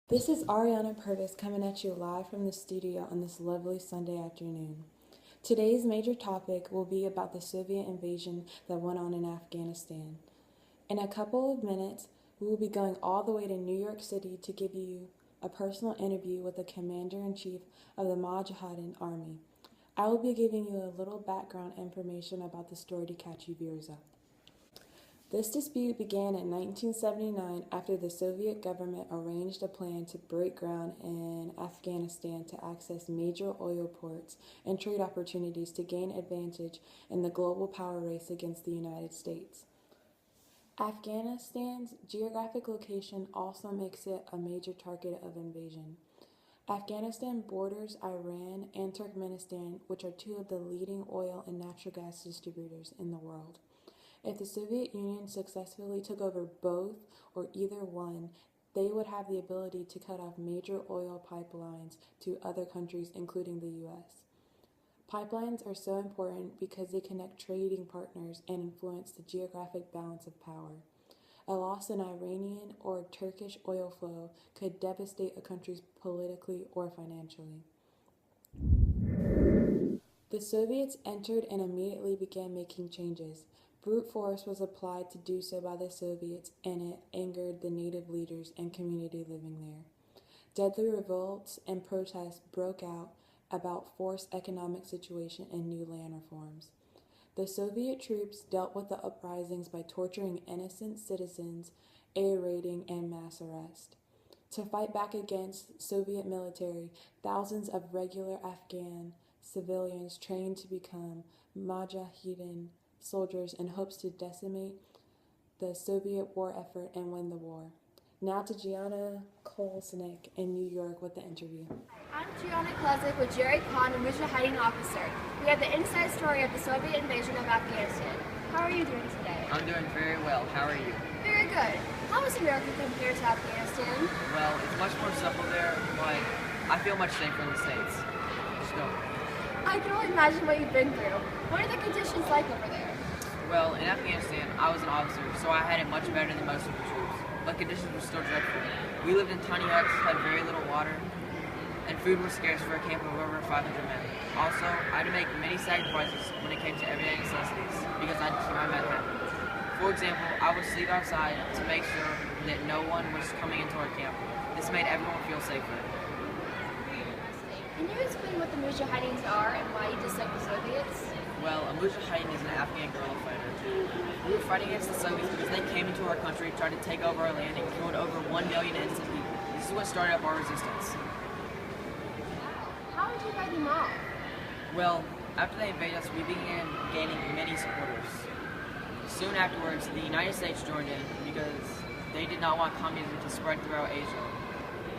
This is Ariana Purvis coming at you live from the studio on this lovely Sunday afternoon. Today's major topic will be about the Soviet invasion that went on in Afghanistan. In a couple of minutes, we will be going all the way to New York City to give you a personal interview with the Commander-in-Chief of the Mujahideen Army. I will be giving you a little background information about the story to catch you viewers up. This dispute began in 1979 after the Soviet government arranged a plan to break ground in Afghanistan to access major oil ports and trade opportunities to gain advantage in the global power race against the United States. Afghanistan's geographic location also makes it a major target of invasion. Afghanistan borders Iran and Turkmenistan, which are two of the leading oil and natural gas distributors in the world. If the Soviet Union successfully took over both or either one, they would have the ability to cut off major oil pipelines to other countries, including the US. Pipelines are so important because they connect trading partners and influence the geographic balance of power. A loss in Iranian or Turkish oil flow could devastate a country politically or financially. The Soviets entered and immediately began making changes. Brute force was applied to do so by the Soviets, and it angered the native leaders and community living there. Deadly revolts and protests broke out about forced economic situation and new land reforms. The Soviet troops dealt with the uprisings by torturing innocent citizens, air raiding, and mass arrest. To fight back against Soviet military, thousands of regular Afghan civilians trained to become Mujahideen soldiers in hopes to decimate the Soviet war effort and win the war. Now to Gianna Kolesnik in New York with the interview. I'm Gianna with Jerry Khan, a Mujahideen officer. We have the inside story of the Soviet invasion of Afghanistan. How are you doing today? I'm doing very well. How are you? Very good. How is America compared to Afghanistan? Well, it's much more simple there, but I feel much safer in the States. Just go. I can only imagine what you've been through. What are the conditions like over there? Well, in Afghanistan, I was an officer, so I had it much better than most of the troops. But conditions were still dreadful. We lived in tiny huts, had very little water, and food was scarce for a camp of over 500 men. Also, I had to make many sacrifices when it came to everyday necessities, because I had to keep my men happy. For example, I would sleep outside to make sure that no one was coming into our camp. This made everyone feel safer. Can you explain what the Mujahideens are and why you dislike the Soviets? Well, a Mujahideen is an Afghan guerrilla fighter. We were fighting against the Soviets because they came into our country, tried to take over our land, and killed over 1 million innocent people. This is what started up our resistance. How did you fight them off? Well, after they invaded us, we began gaining many supporters. Soon afterwards, the United States joined in because they did not want communism to spread throughout Asia.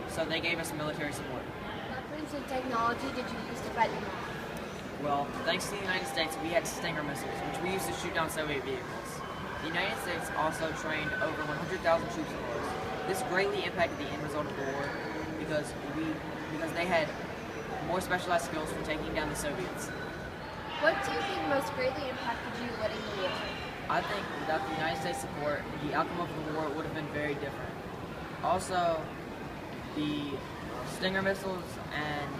So they gave us military support. What weapons and technology did you use to fight them off? Well, thanks to the United States, we had Stinger missiles, which we used to shoot down Soviet vehicles. The United States also trained over 100,000 troops of ours. This greatly impacted the end result of the war because they had more specialized skills for taking down the Soviets. What do you think most greatly impacted you winning the war? I think without the United States support, the outcome of the war would have been very different. Also, the Stinger missiles and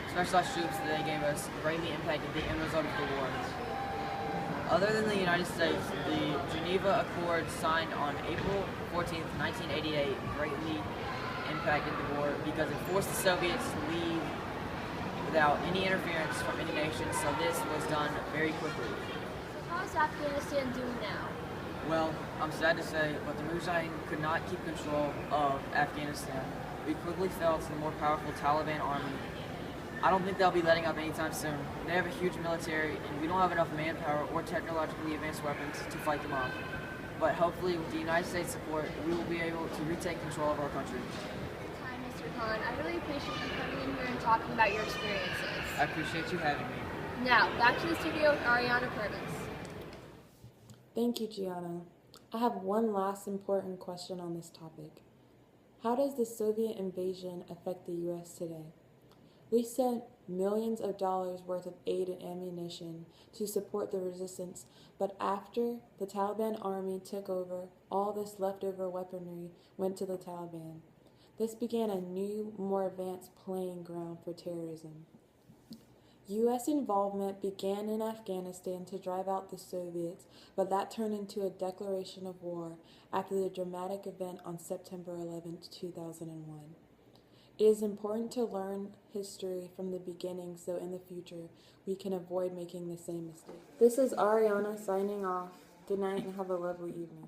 specialized troops that they gave us greatly impacted the end result of the war. Other than the United States, the Geneva Accords signed on April 14, 1988 greatly impacted the war because it forced the Soviets to leave without any interference from any nation, so this was done very quickly. So how is Afghanistan doing now? Well, I'm sad to say, but the Mujahideen could not keep control of Afghanistan. We quickly fell to the more powerful Taliban army. I don't think they'll be letting up anytime soon. They have a huge military, and we don't have enough manpower or technologically advanced weapons to fight them off. But hopefully, with the United States support, we will be able to retake control of our country. Hi, Mr. Khan. I really appreciate you coming in here and talking about your experiences. I appreciate you having me. Now, back to the studio with Ariana Purvis. Thank you, Gianna. I have one last important question on this topic. How does the Soviet invasion affect the US today? We sent millions of dollars worth of aid and ammunition to support the resistance, but after the Taliban army took over, all this leftover weaponry went to the Taliban. This began a new, more advanced playing ground for terrorism. U.S. involvement began in Afghanistan to drive out the Soviets, but that turned into a declaration of war after the dramatic event on September 11, 2001. It is important to learn history from the beginning so in the future we can avoid making the same mistake. This is Ariana signing off. Good night and have a lovely evening.